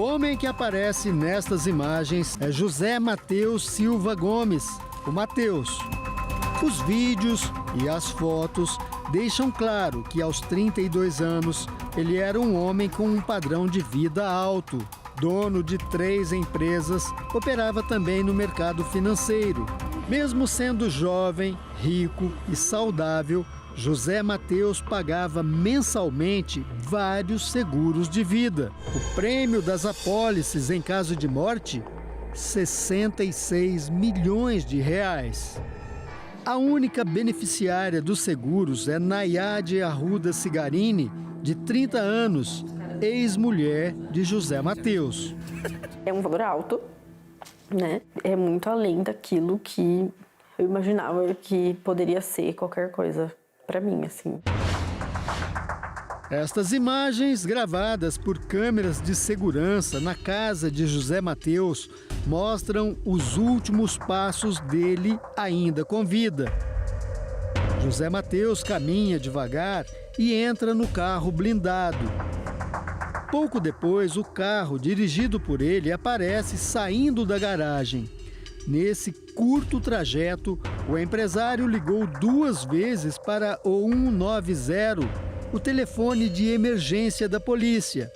homem que aparece nestas imagens é José Mateus Silva Gomes, o Mateus. Os vídeos e as fotos deixam claro que aos 32 anos ele era um homem com um padrão de vida alto. Dono de 3 empresas, operava também no mercado financeiro. Mesmo sendo jovem, rico e saudável, José Mateus pagava mensalmente vários seguros de vida. O prêmio das apólices em caso de morte, 66 milhões de reais. A única beneficiária dos seguros é Nayade Arruda Cigarini, de 30 anos, ex-mulher de José Mateus. É um valor alto, né? É muito além daquilo que eu imaginava que poderia ser qualquer coisa para mim, assim. Estas imagens, gravadas por câmeras de segurança na casa de José Mateus, mostram os últimos passos dele ainda com vida. José Mateus caminha devagar e entra no carro blindado. Pouco depois, o carro dirigido por ele aparece saindo da garagem. Nesse curto trajeto, o empresário ligou 2 vezes para o 190, o telefone de emergência da polícia.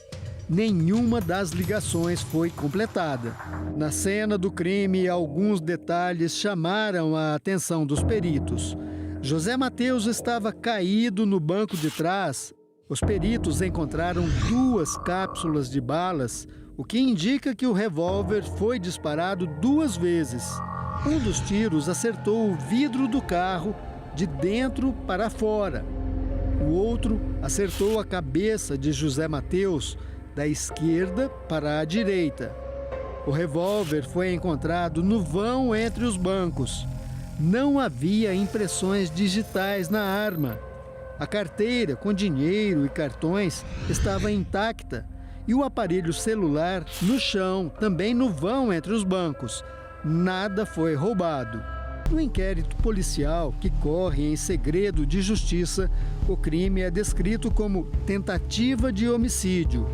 Nenhuma das ligações foi completada. Na cena do crime, alguns detalhes chamaram a atenção dos peritos. José Mateus estava caído no banco de trás. Os peritos encontraram 2 cápsulas de balas, o que indica que o revólver foi disparado 2 vezes. Um dos tiros acertou o vidro do carro de dentro para fora. O outro acertou a cabeça de José Mateus, da esquerda para a direita. O revólver foi encontrado no vão entre os bancos. Não havia impressões digitais na arma. A carteira com dinheiro e cartões estava intacta e o aparelho celular no chão, também no vão entre os bancos. Nada foi roubado. No inquérito policial, que corre em segredo de justiça, o crime é descrito como tentativa de homicídio.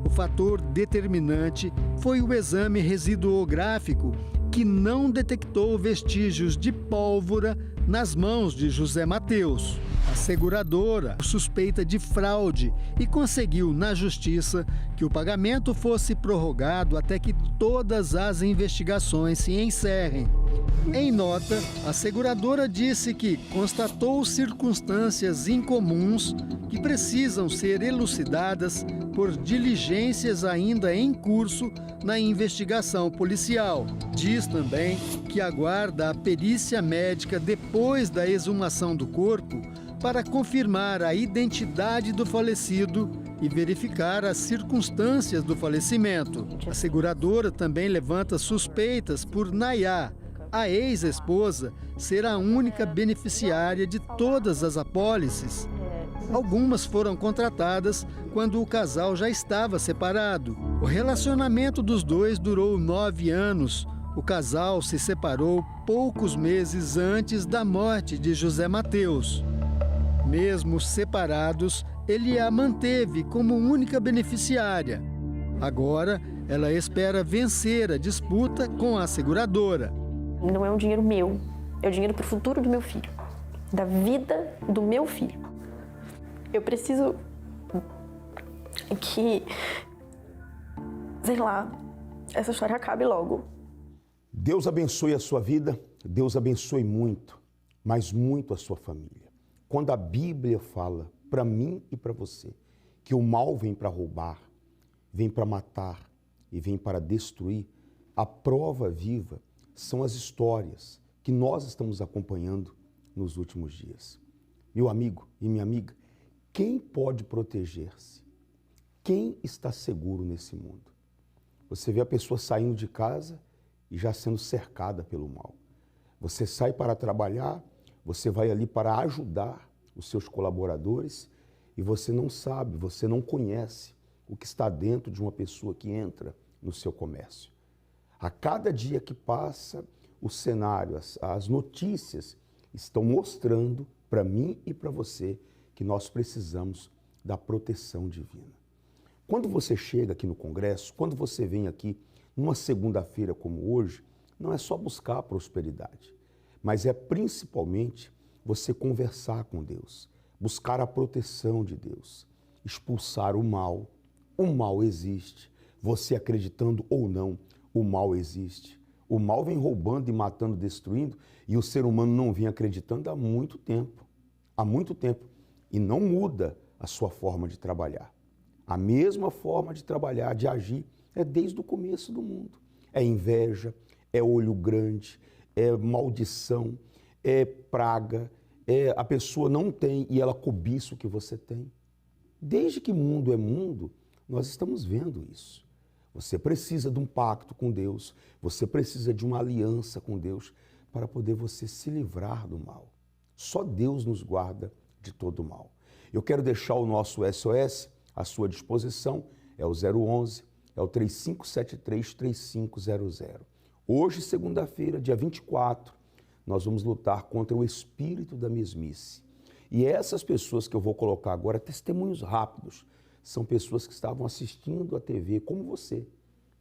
O fator determinante foi o exame residuográfico, que não detectou vestígios de pólvora nas mãos de José Mateus. A seguradora suspeita de fraude e conseguiu na justiça que o pagamento fosse prorrogado até que todas as investigações se encerrem. Em nota, a seguradora disse que constatou circunstâncias incomuns que precisam ser elucidadas por diligências ainda em curso na investigação policial. Diz também que aguarda a perícia médica depois da exumação do corpo para confirmar a identidade do falecido e verificar as circunstâncias do falecimento. A seguradora também levanta suspeitas por Nayá, a ex-esposa, ser a única beneficiária de todas as apólices. Algumas foram contratadas quando o casal já estava separado. O relacionamento dos dois durou 9 anos. O casal se separou poucos meses antes da morte de José Mateus. Mesmo separados, ele a manteve como única beneficiária. Agora, ela espera vencer a disputa com a seguradora. Não é um dinheiro meu, é o dinheiro para o futuro do meu filho, da vida do meu filho. Eu preciso que, sei lá, essa história acabe logo. Deus abençoe a sua vida, Deus abençoe muito, mas muito a sua família. Quando a Bíblia fala para mim e para você que o mal vem para roubar, vem para matar e vem para destruir, a prova viva são as histórias que nós estamos acompanhando nos últimos dias. Meu amigo e minha amiga, quem pode proteger-se? Quem está seguro nesse mundo? Você vê a pessoa saindo de casa e já sendo cercada pelo mal. Você sai para trabalhar, você vai ali para ajudar os seus colaboradores e você não sabe, você não conhece o que está dentro de uma pessoa que entra no seu comércio. A cada dia que passa, o cenário, as notícias estão mostrando para mim e para você que nós precisamos da proteção divina. Quando você chega aqui no Congresso, quando você vem aqui numa segunda-feira como hoje, não é só buscar a prosperidade, mas é principalmente você conversar com Deus, buscar a proteção de Deus, expulsar o mal. O mal existe, você acreditando ou não, o mal existe. O mal vem roubando e matando, destruindo, e o ser humano não vem acreditando há muito tempo, e não muda a sua forma de trabalhar. A mesma forma de trabalhar, de agir, é desde o começo do mundo. É inveja, é olho grande, é maldição, é praga, a pessoa não tem e ela cobiça o que você tem. Desde que mundo é mundo, nós estamos vendo isso. Você precisa de um pacto com Deus, você precisa de uma aliança com Deus para poder você se livrar do mal. Só Deus nos guarda de todo o mal. Eu quero deixar o nosso SOS à sua disposição, é o 011, é o 3573-3500. Hoje, segunda-feira, dia 24, nós vamos lutar contra o espírito da mesmice. E essas pessoas que eu vou colocar agora, testemunhos rápidos, são pessoas que estavam assistindo a TV como você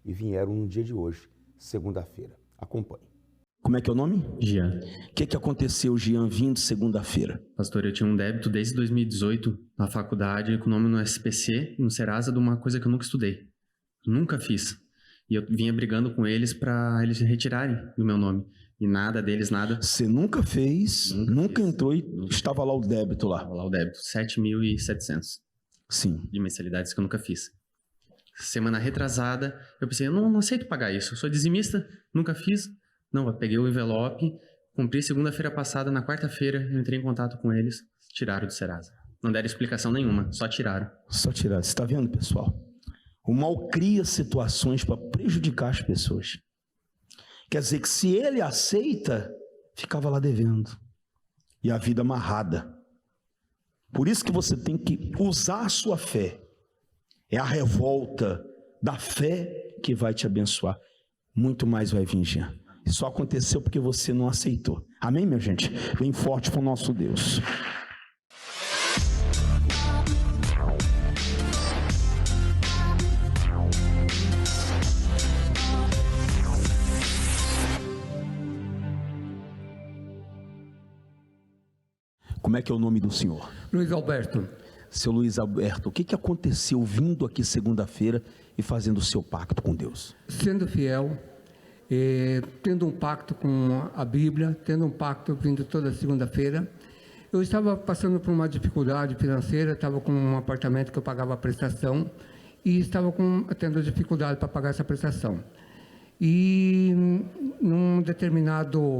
e vieram no dia de hoje, segunda-feira. Acompanhe. Como é que é o nome? Jean. O que aconteceu, Jean, vindo segunda-feira? Pastor, eu tinha um débito desde 2018 na faculdade, com o nome no SPC e no Serasa, de uma coisa que eu nunca estudei. Nunca fiz. E eu vinha brigando com eles para eles retirarem do meu nome. E nada deles, nada. Você nunca fez, nunca fiz. entrou e estava lá o débito lá. Estava lá o débito, 7.700 Sim. de mensalidades que eu nunca fiz. Semana retrasada, eu pensei, eu não aceito pagar isso. Eu sou dizimista, nunca fiz. Não, eu peguei o envelope, cumpri segunda-feira passada, na quarta-feira, eu entrei em contato com eles, tiraram do Serasa. Não deram explicação nenhuma, só tiraram. Só tiraram. Você está vendo, pessoal? O mal cria situações para prejudicar as pessoas. Quer dizer que se ele aceita, ficava lá devendo. E a vida amarrada. Por isso que você tem que usar a sua fé. É a revolta da fé que vai te abençoar. Muito mais vai vir, Jean. Isso só aconteceu porque você não aceitou. Amém, minha gente? Vem forte com o nosso Deus. Como é que é o nome do senhor? Luiz Alberto. Seu Luiz Alberto, o que aconteceu vindo aqui segunda-feira e fazendo o seu pacto com Deus? Sendo fiel, tendo um pacto com a Bíblia, tendo um pacto vindo toda segunda-feira, eu estava passando por uma dificuldade financeira, estava com um apartamento que eu pagava a prestação e estava tendo dificuldade para pagar essa prestação. E num determinado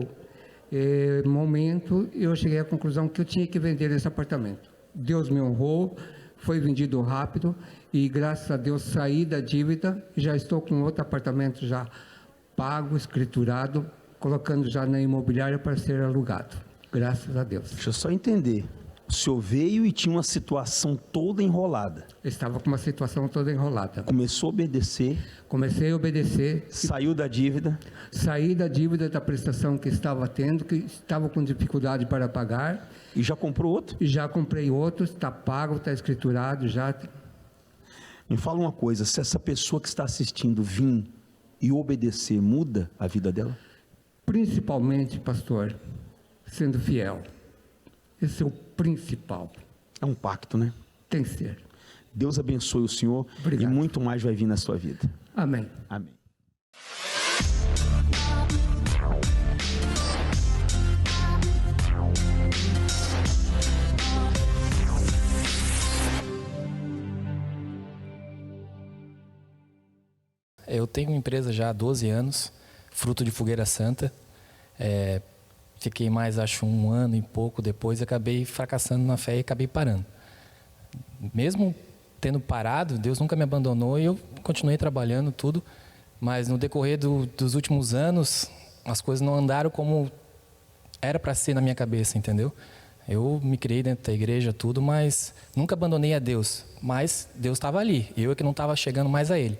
momento, eu cheguei à conclusão que eu tinha que vender esse apartamento. Deus me honrou, foi vendido rápido e graças a Deus saí da dívida, já estou com outro apartamento já pago, escriturado, colocando já na imobiliária para ser alugado. Graças a Deus. Deixa eu só entender. O senhor veio e tinha uma situação toda enrolada. Eu estava com uma situação toda enrolada. Começou a obedecer. Comecei a obedecer. Saiu da dívida. Saí da dívida da prestação que estava tendo, que estava com dificuldade para pagar. E já comprou outro? E já comprei outro, está pago, está escriturado, já. Me fala uma coisa, se essa pessoa que está assistindo vir e obedecer, muda a vida dela? Principalmente, pastor, sendo fiel. Esse é o principal. É um pacto, né? Tem que ser. Deus abençoe o senhor. Obrigado. E muito mais vai vir na sua vida. Amém. Amém. Eu tenho uma empresa já há 12 anos, fruto de Fogueira Santa. Fiquei mais, acho, um ano e pouco depois, acabei fracassando na fé e acabei parando. Mesmo tendo parado, Deus nunca me abandonou e eu continuei trabalhando tudo, mas no decorrer dos últimos anos, as coisas não andaram como era para ser na minha cabeça, entendeu? Eu me criei dentro da igreja, tudo, mas nunca abandonei a Deus. Mas Deus estava ali, eu é que não estava chegando mais a Ele.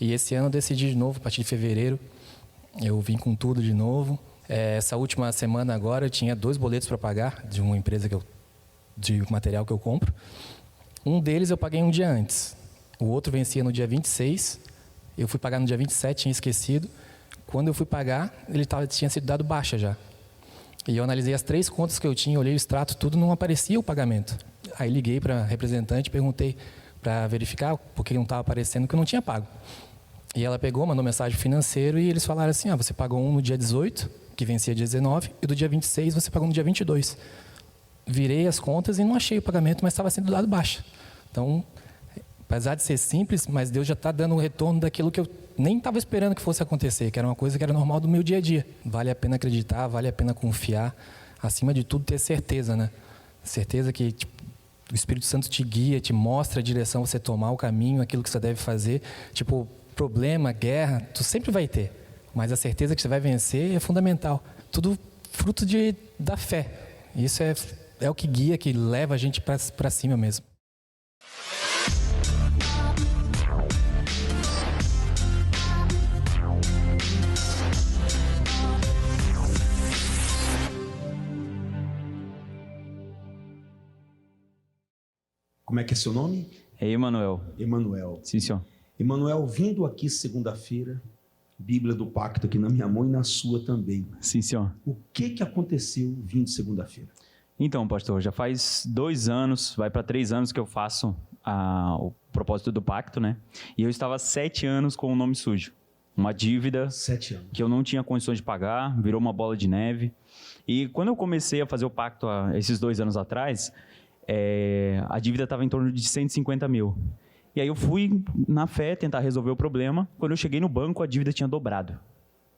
E esse ano eu decidi de novo, a partir de fevereiro, eu vim com tudo de novo. Essa última semana agora eu tinha 2 boletos para pagar de uma empresa de material que eu compro. Um deles eu paguei um dia antes. O outro vencia no dia 26, eu fui pagar no dia 27, tinha esquecido. Quando eu fui pagar, ele tinha sido dado baixa já. E eu analisei as 3 contas que eu tinha, olhei o extrato, tudo, não aparecia o pagamento. Aí liguei para a representante, perguntei para verificar, porque não estava aparecendo que eu não tinha pago. E ela pegou, mandou mensagem pro financeiro e eles falaram assim, você pagou um no dia 18, que vencia dia 19, e do dia 26 você pagou no dia 22. Virei as contas e não achei o pagamento, mas estava sendo dado baixa. Então, apesar de ser simples, mas Deus já está dando um retorno daquilo que eu nem estava esperando que fosse acontecer, que era uma coisa que era normal do meu dia a dia. Vale a pena acreditar, vale a pena confiar, acima de tudo ter certeza, né? Certeza que o Espírito Santo te guia, te mostra a direção, você tomar o caminho, aquilo que você deve fazer. Problema, guerra, tu sempre vai ter, mas a certeza que você vai vencer é fundamental. Tudo fruto da fé. Isso é o que guia, que leva a gente para cima mesmo. Como é que é seu nome? É Emanuel. Emanuel. Sim, senhor. Emanuel, vindo aqui segunda-feira, Bíblia do Pacto aqui na minha mão e na sua também. Sim, senhor. O que aconteceu vindo segunda-feira? Então, pastor, já faz 2 anos, vai para 3 anos que eu faço o propósito do pacto, né? E eu estava 7 anos com o nome sujo. Uma dívida 7 anos. Que eu não tinha condições de pagar, virou uma bola de neve. E quando eu comecei a fazer o pacto esses 2 anos atrás, a dívida estava em torno de 150 mil. E aí eu fui na fé tentar resolver o problema. Quando eu cheguei no banco, a dívida tinha dobrado.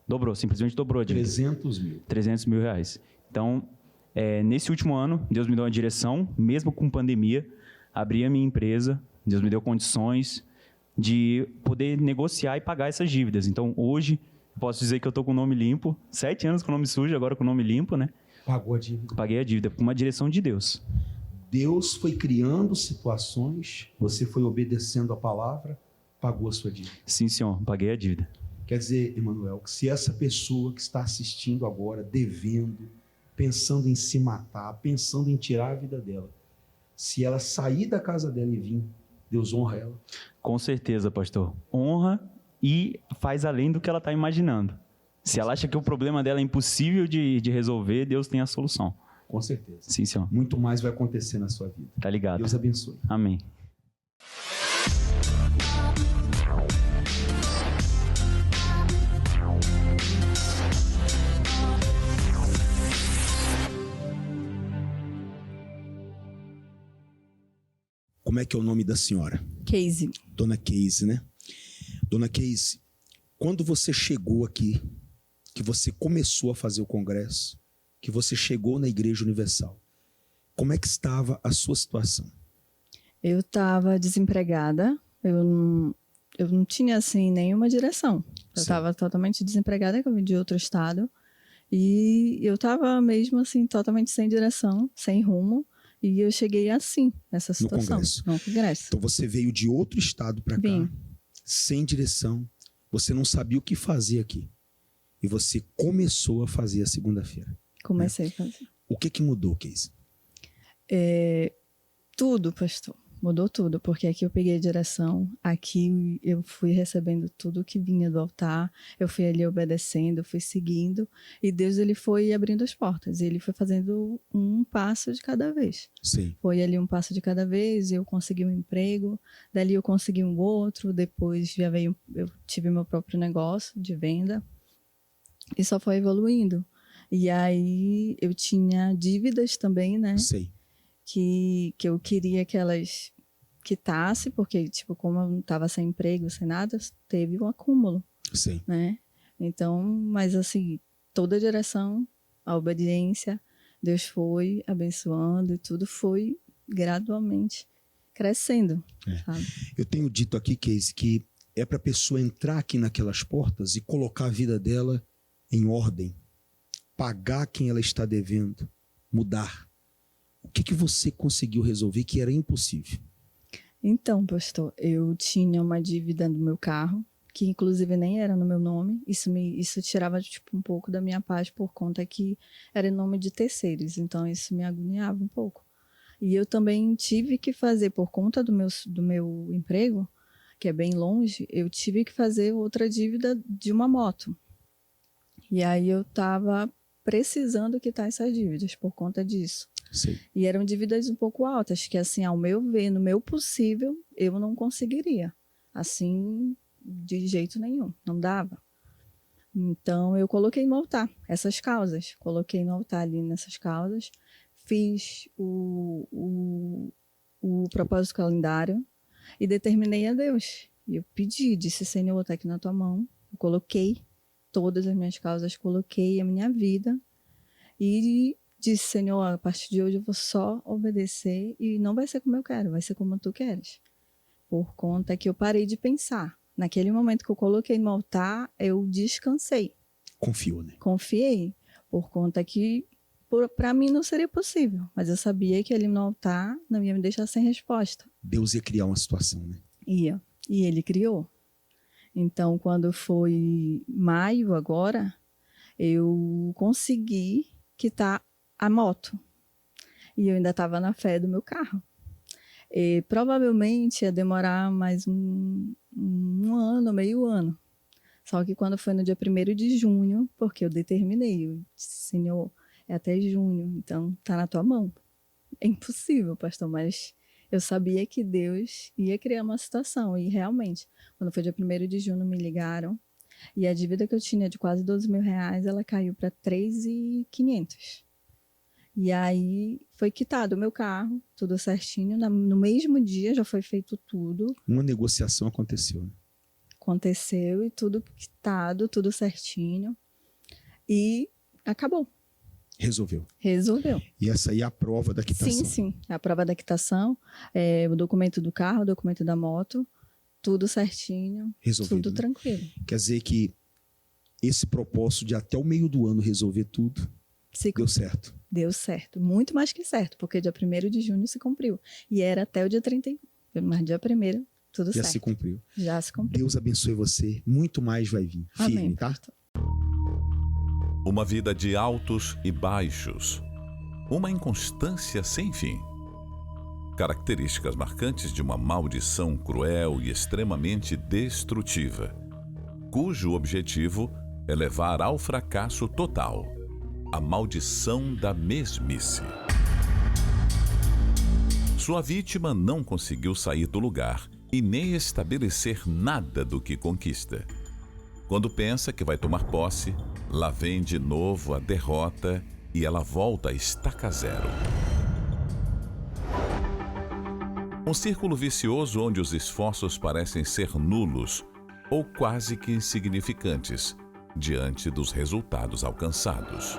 Dobrou, simplesmente dobrou a dívida. 300 mil. 300 mil reais. Então, nesse último ano, Deus me deu uma direção, mesmo com pandemia, abri a minha empresa, Deus me deu condições de poder negociar e pagar essas dívidas. Então, hoje, eu posso dizer que eu estou com o nome limpo, 7 anos com o nome sujo, agora com o nome limpo, né? Pagou a dívida. Paguei a dívida, com uma direção de Deus. Deus foi criando situações, você foi obedecendo a palavra, pagou a sua dívida. Sim, senhor, paguei a dívida. Quer dizer, Emanuel, que se essa pessoa que está assistindo agora, devendo, pensando em se matar, pensando em tirar a vida dela, se ela sair da casa dela e vir, Deus honra ela? Com certeza, pastor. Honra e faz além do que ela está imaginando. Se ela acha que o problema dela é impossível de resolver, Deus tem a solução. Com certeza. Sim, senhor. Muito mais vai acontecer na sua vida. Tá ligado. Deus abençoe. Amém. Como é que é o nome da senhora? Casey. Dona Casey, né? Dona Casey, quando você chegou aqui, que você começou a fazer o congresso, que você chegou na Igreja Universal, como é que estava a sua situação? Eu estava desempregada, eu não tinha, assim, nenhuma direção. Eu estava totalmente desempregada, que eu vim de outro estado, e eu estava mesmo, assim, totalmente sem direção, sem rumo, e eu cheguei assim, nessa situação. No congresso. Então você veio de outro estado para cá, sem direção, você não sabia o que fazer aqui, e você começou a fazer a segunda-feira. Comecei a fazer. O que mudou, Casey? Tudo, pastor. Mudou tudo, porque aqui eu peguei a direção, aqui eu fui recebendo tudo que vinha do altar, eu fui ali obedecendo, fui seguindo, e Deus, ele foi abrindo as portas, ele foi fazendo um passo de cada vez. Sim. Foi ali um passo de cada vez, eu consegui um emprego, dali eu consegui um outro, depois eu tive meu próprio negócio de venda, e só foi evoluindo. E aí eu tinha dívidas também, né? Sei. Que eu queria que elas quitassem, porque, tipo, como eu não estava sem emprego, sem nada, teve um acúmulo. Sim. Né? Então, mas assim, toda a direção, a obediência, Deus foi abençoando e tudo foi gradualmente crescendo. Sabe? Eu tenho dito aqui, Casey, que é para a pessoa entrar aqui naquelas portas e colocar a vida dela em ordem, pagar quem ela está devendo, mudar. O que você conseguiu resolver que era impossível? Então, pastor, eu tinha uma dívida no meu carro, que inclusive nem era no meu nome. Isso tirava tipo, um pouco da minha paz, por conta que era em nome de terceiros. Então, isso me agoniava um pouco. E eu também tive que fazer, por conta do meu emprego, que é bem longe, eu tive que fazer outra dívida de uma moto. E aí eu estava precisando quitar essas dívidas por conta disso. Sei. E eram dívidas um pouco altas, que assim, ao meu ver, no meu possível, eu não conseguiria. Assim, de jeito nenhum, não dava. Então, eu coloquei no altar essas causas. Coloquei no altar ali nessas causas. Fiz o propósito calendário e determinei a Deus. E eu pedi, disse, Senhor, está aqui na tua mão. Eu coloquei todas as minhas causas, coloquei a minha vida e disse, Senhor, a partir de hoje eu vou só obedecer e não vai ser como eu quero, vai ser como tu queres. Por conta que eu parei de pensar. Naquele momento que eu coloquei no altar, eu descansei. Confiou, né? Confiei, por conta que para mim não seria possível, mas eu sabia que ali no altar não ia me deixar sem resposta. Deus ia criar uma situação, né? Ia, e ele criou. Então, quando foi maio agora, eu consegui quitar a moto. E eu ainda estava na fé do meu carro. E provavelmente ia demorar mais um ano, meio ano. Só que quando foi no dia 1º de junho, porque eu determinei, eu disse, Senhor, é até junho, então tá na tua mão. É impossível, pastor, mas eu sabia que Deus ia criar uma situação. E realmente, quando foi dia 1º de junho, me ligaram. E a dívida que eu tinha de quase 12 mil reais, ela caiu para 3.500. E aí foi quitado o meu carro, tudo certinho. No mesmo dia já foi feito tudo. Uma negociação aconteceu, né? Aconteceu e tudo quitado, tudo certinho. E acabou. Resolveu. Resolveu. E essa aí é a prova da quitação. Sim, sim. A prova da quitação, o documento do carro, o documento da moto, tudo certinho, Resolvido, tudo né? tranquilo. Quer dizer que esse propósito de até o meio do ano resolver tudo, deu certo. Deu certo. Muito mais que certo, porque dia 1º de junho se cumpriu. E era até o dia 31. Mas dia 1º, tudo Já certo. se cumpriu. Já se cumpriu. Deus abençoe você. Muito mais vai vir. Firme, Amém, tá? pastor. Uma vida de altos e baixos. Uma inconstância sem fim. Características marcantes de uma maldição cruel e extremamente destrutiva, cujo objetivo é levar ao fracasso total. A maldição da mesmice. Sua vítima não conseguiu sair do lugar e nem estabelecer nada do que conquista. Quando pensa que vai tomar posse, lá vem de novo a derrota e ela volta a estaca zero. Um círculo vicioso onde os esforços parecem ser nulos ou quase que insignificantes diante dos resultados alcançados.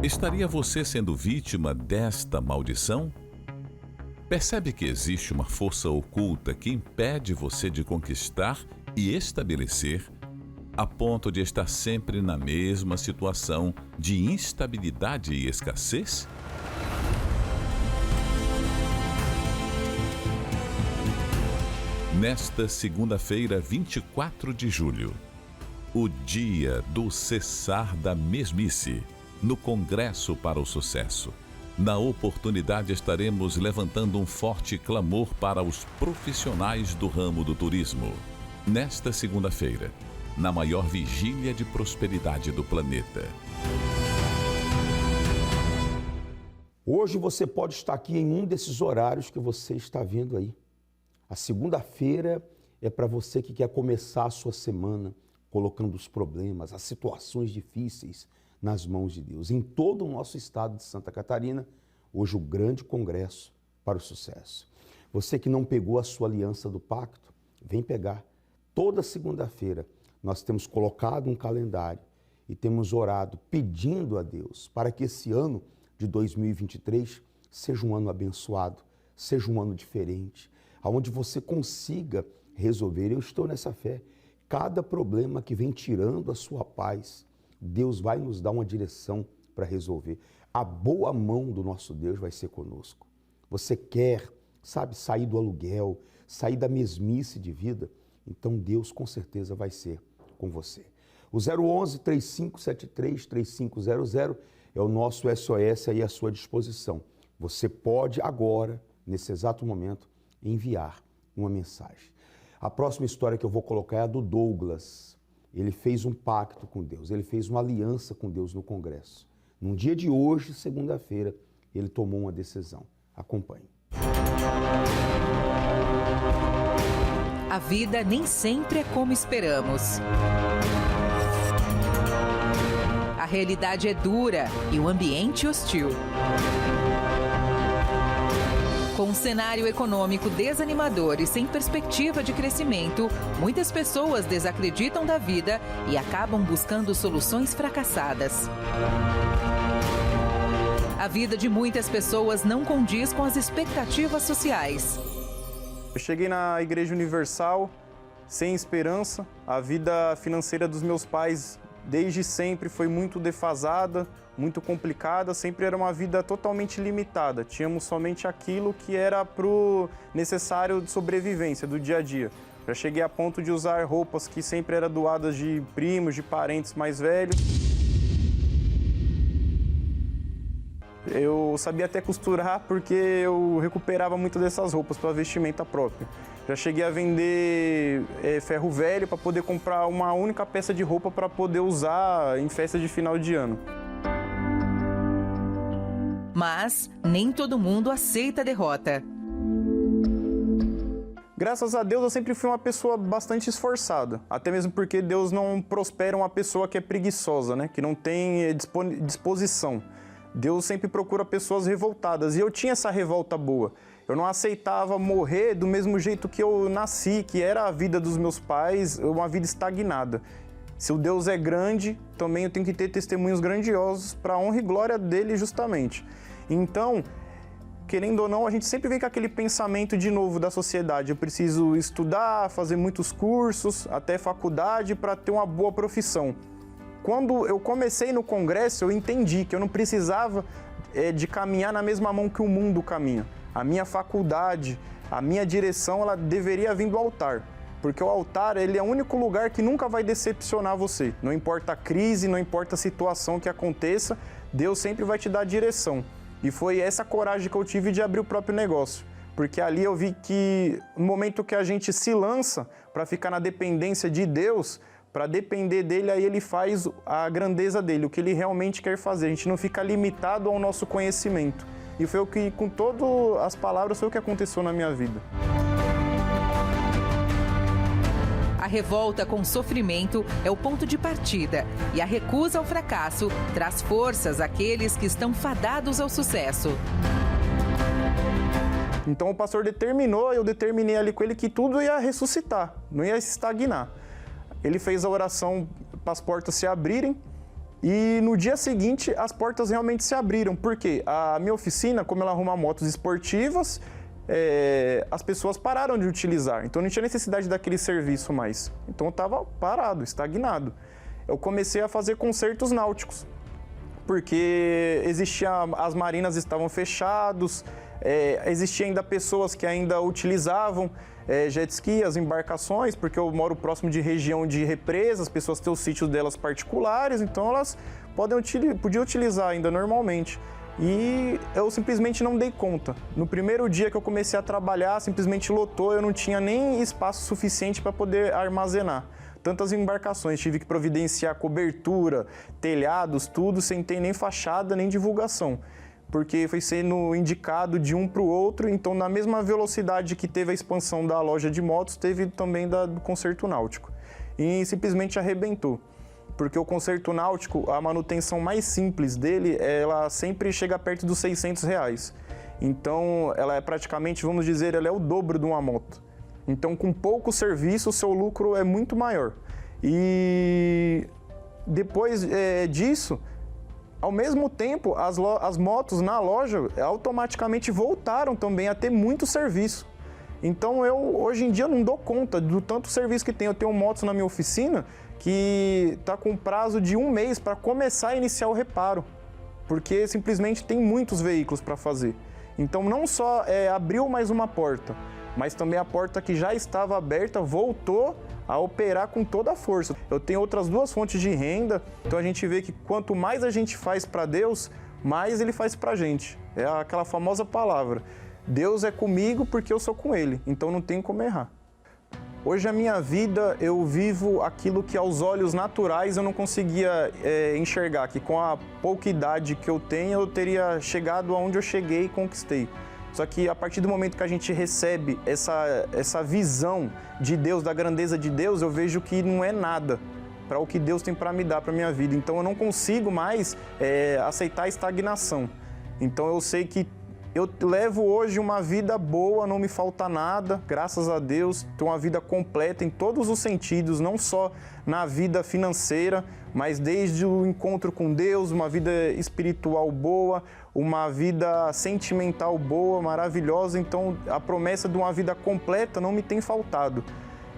Estaria você sendo vítima desta maldição? Percebe que existe uma força oculta que impede você de conquistar e estabelecer, a ponto de estar sempre na mesma situação de instabilidade e escassez? Nesta segunda-feira, 24 de julho, o dia do cessar da mesmice, no Congresso para o Sucesso. Na oportunidade estaremos levantando um forte clamor para os profissionais do ramo do turismo. Nesta segunda-feira, na maior vigília de prosperidade do planeta. Hoje você pode estar aqui em um desses horários que você está vendo aí. A segunda-feira é para você que quer começar a sua semana colocando os problemas, as situações difíceis nas mãos de Deus. Em todo o nosso estado de Santa Catarina, hoje o grande congresso para o sucesso. Você que não pegou a sua aliança do pacto, vem pegar. Toda segunda-feira nós temos colocado um calendário e temos orado pedindo a Deus para que esse ano de 2023 seja um ano abençoado, seja um ano diferente, onde você consiga resolver. Eu estou nessa fé. Cada problema que vem tirando a sua paz, Deus vai nos dar uma direção para resolver. A boa mão do nosso Deus vai ser conosco. Você quer, sair do aluguel, sair da mesmice de vida? Então Deus com certeza vai ser com você. O 011-3573-3500 é o nosso SOS aí à sua disposição. Você pode agora, nesse exato momento, enviar uma mensagem. A próxima história que eu vou colocar é a do Douglas. Ele fez um pacto com Deus, ele fez uma aliança com Deus no Congresso. Num dia de hoje, segunda-feira, ele tomou uma decisão. Acompanhe. A vida nem sempre é como esperamos. A realidade é dura e o ambiente hostil. Com um cenário econômico desanimador e sem perspectiva de crescimento, muitas pessoas desacreditam da vida e acabam buscando soluções fracassadas. A vida de muitas pessoas não condiz com as expectativas sociais. Eu cheguei na Igreja Universal sem esperança. A vida financeira dos meus pais desde sempre foi muito defasada, muito complicada, sempre era uma vida totalmente limitada. Tínhamos somente aquilo que era pro necessário de sobrevivência do dia a dia. Já cheguei a ponto de usar roupas que sempre eram doadas de primos, de parentes mais velhos. Eu sabia até costurar porque eu recuperava muito dessas roupas para vestimenta própria. Já cheguei a vender ferro velho para poder comprar uma única peça de roupa para poder usar em festa de final de ano. Mas nem todo mundo aceita a derrota. Graças a Deus eu sempre fui uma pessoa bastante esforçada, até mesmo porque Deus não prospera uma pessoa que é preguiçosa, né? Que não tem disposição. Deus sempre procura pessoas revoltadas e eu tinha essa revolta boa. Eu não aceitava morrer do mesmo jeito que eu nasci, que era a vida dos meus pais, uma vida estagnada. Se o Deus é grande, também eu tenho que ter testemunhos grandiosos para a honra e glória dele justamente. Então, querendo ou não, a gente sempre vem com aquele pensamento de novo da sociedade. Eu preciso estudar, fazer muitos cursos, até faculdade para ter uma boa profissão. Quando eu comecei no Congresso, eu entendi que eu não precisava de caminhar na mesma mão que o mundo caminha. A minha faculdade, a minha direção, ela deveria vir do altar. Porque o altar, ele é o único lugar que nunca vai decepcionar você. Não importa a crise, não importa a situação que aconteça, Deus sempre vai te dar direção. E foi essa coragem que eu tive de abrir o próprio negócio. Porque ali eu vi que no momento que a gente se lança para ficar na dependência de Deus, para depender dele, aí ele faz a grandeza dele, o que ele realmente quer fazer. A gente não fica limitado ao nosso conhecimento. E foi o que, com todas as palavras, foi o que aconteceu na minha vida. A revolta com sofrimento é o ponto de partida e a recusa ao fracasso traz forças àqueles que estão fadados ao sucesso. Então o pastor determinou, eu determinei ali com ele que tudo ia ressuscitar, não ia se estagnar. Ele fez a oração para as portas se abrirem e no dia seguinte as portas realmente se abriram. Por quê? A minha oficina, como ela arruma motos esportivas, as pessoas pararam de utilizar. Então não tinha necessidade daquele serviço mais. Então eu estava parado, estagnado. Eu comecei a fazer concertos náuticos, porque as marinas estavam fechadas, existiam ainda pessoas que ainda utilizavam jet ski, as embarcações, porque eu moro próximo de região de represas, as pessoas têm os sítios delas particulares, então elas podiam utilizar ainda normalmente. E eu simplesmente não dei conta. No primeiro dia que eu comecei a trabalhar, simplesmente lotou, eu não tinha nem espaço suficiente para poder armazenar tantas embarcações. Tive que providenciar cobertura, telhados, tudo, sem ter nem fachada, nem divulgação. Porque foi sendo indicado de um para o outro, então na mesma velocidade que teve a expansão da loja de motos, teve também do concerto náutico. E simplesmente arrebentou. Porque o concerto náutico, a manutenção mais simples dele, ela sempre chega perto dos R$600. Então ela é praticamente, vamos dizer, ela é o dobro de uma moto. Então com pouco serviço, o seu lucro é muito maior. E depois disso, ao mesmo tempo, as motos na loja automaticamente voltaram também a ter muito serviço. Então hoje em dia não dou conta do tanto serviço que tem. Eu tenho motos na minha oficina que está com prazo de 1 mês para começar a iniciar o reparo, porque simplesmente tem muitos veículos para fazer. Então não só abriu mais uma porta, mas também a porta que já estava aberta voltou a operar com toda a força. Eu tenho outras 2 fontes de renda, então a gente vê que quanto mais a gente faz para Deus, mais Ele faz para a gente. É aquela famosa palavra, Deus é comigo porque eu sou com Ele, então não tem como errar. Hoje a minha vida, eu vivo aquilo que aos olhos naturais eu não conseguia enxergar, que com a pouca idade que eu tenho, eu teria chegado aonde eu cheguei e conquistei. Só que a partir do momento que a gente recebe essa visão de Deus, da grandeza de Deus, eu vejo que não é nada para o que Deus tem para me dar, para a minha vida. Então eu não consigo mais aceitar a estagnação. Então eu sei que eu levo hoje uma vida boa, não me falta nada, graças a Deus. Tenho uma vida completa em todos os sentidos, não só na vida financeira, mas desde o encontro com Deus, uma vida espiritual boa, uma vida sentimental boa, maravilhosa. Então a promessa de uma vida completa não me tem faltado.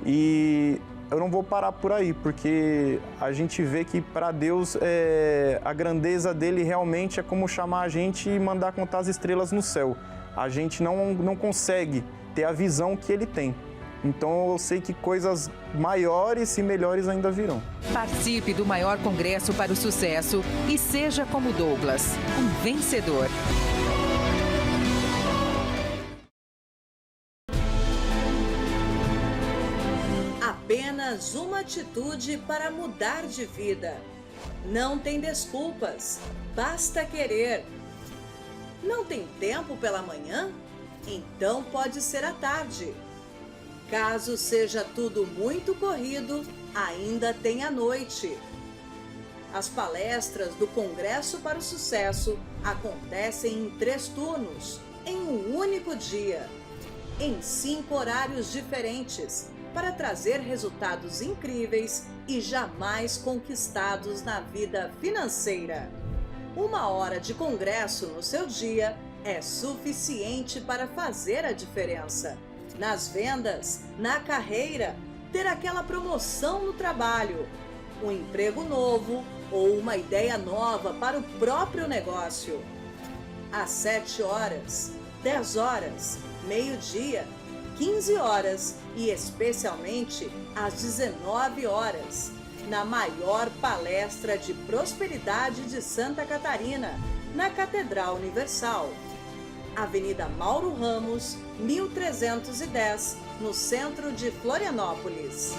E eu não vou parar por aí, porque a gente vê que para Deus a grandeza dele realmente é como chamar a gente e mandar contar as estrelas no céu. A gente não consegue ter a visão que ele tem. Então eu sei que coisas maiores e melhores ainda virão. Participe do maior congresso para o sucesso e seja como Douglas, um vencedor. Apenas uma atitude para mudar de vida. Não tem desculpas, basta querer. Não tem tempo pela manhã? Então pode ser à tarde. Caso seja tudo muito corrido, ainda tem a noite. As palestras do Congresso para o Sucesso acontecem em 3 turnos, em um único dia, em 5 horários diferentes, para trazer resultados incríveis e jamais conquistados na vida financeira. 1 hora de congresso no seu dia é suficiente para fazer a diferença. Nas vendas, na carreira, ter aquela promoção no trabalho, um emprego novo ou uma ideia nova para o próprio negócio. Às 7 horas, 10 horas, meio-dia, 15 horas e especialmente às 19 horas, na maior palestra de prosperidade de Santa Catarina, na Catedral Universal. Avenida Mauro Ramos, 1310, no centro de Florianópolis.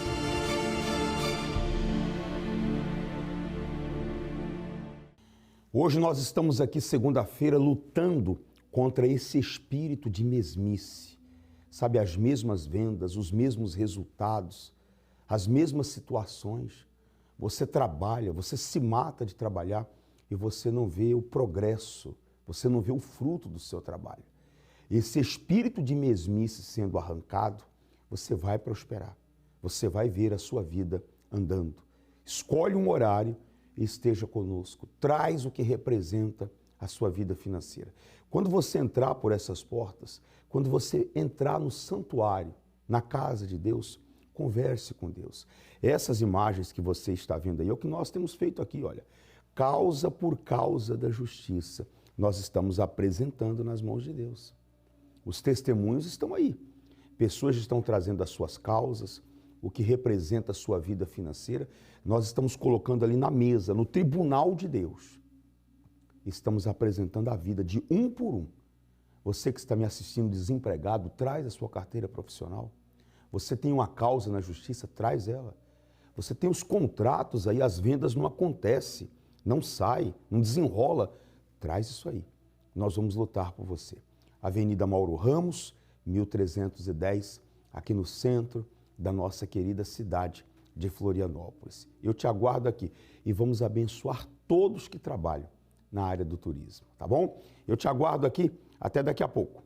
Hoje nós estamos aqui, segunda-feira, lutando contra esse espírito de mesmice. Sabe, as mesmas vendas, os mesmos resultados, as mesmas situações. Você trabalha, você se mata de trabalhar e você não vê o progresso, você não vê o fruto do seu trabalho. Esse espírito de mesmice sendo arrancado, você vai prosperar, você vai ver a sua vida andando. Escolhe um horário e esteja conosco. Traz o que representa a sua vida financeira. Quando você entrar por essas portas, quando você entrar no santuário, na casa de Deus, converse com Deus. Essas imagens que você está vendo aí é o que nós temos feito aqui, olha. Causa por causa da justiça. Nós estamos apresentando nas mãos de Deus. Os testemunhos estão aí. Pessoas estão trazendo as suas causas, o que representa a sua vida financeira. Nós estamos colocando ali na mesa, no tribunal de Deus. Estamos apresentando a vida de um por um. Você que está me assistindo desempregado, traz a sua carteira profissional. Você tem uma causa na justiça, traz ela. Você tem os contratos aí, as vendas não acontecem, não sai, não desenrola. Traz isso aí. Nós vamos lutar por você. Avenida Mauro Ramos, 1310, aqui no centro da nossa querida cidade de Florianópolis. Eu te aguardo aqui e vamos abençoar todos que trabalham na área do turismo, tá bom? Eu te aguardo aqui, até daqui a pouco.